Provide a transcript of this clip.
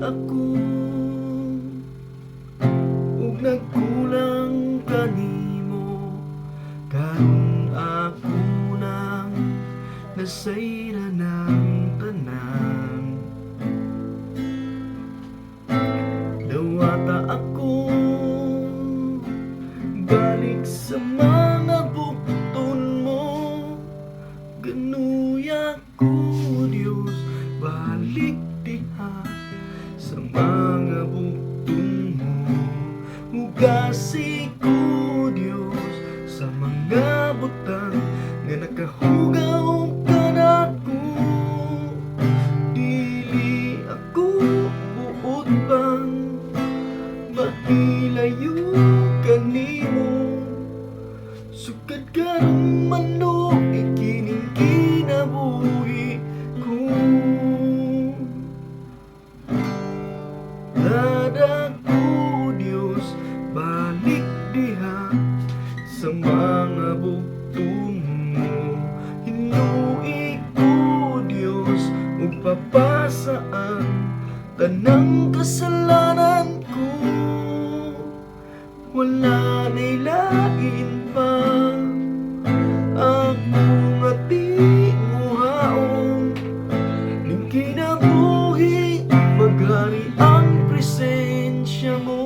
ako ug nagkulang kanimo, karon ako nang nasayra ng tanan. Dawata ako balik sa mga bukton mo, ganuya ko Diyos balik diha sa mga bukton mo. Hugasi ko Diyos sa mga butang nga nakahugaw kanako. Dili ako buot bang mahilayo kanimo, sugad karong manok ikining kinabuhi ko. Dadako Diyos balik diha sa mga bukton mo. Hinuig ko Diyos ug papasaan tanang kasalanan ko. Wala na'y lain pa ako nga di muhaon, ning kinabuhi maghari ang presensya mo.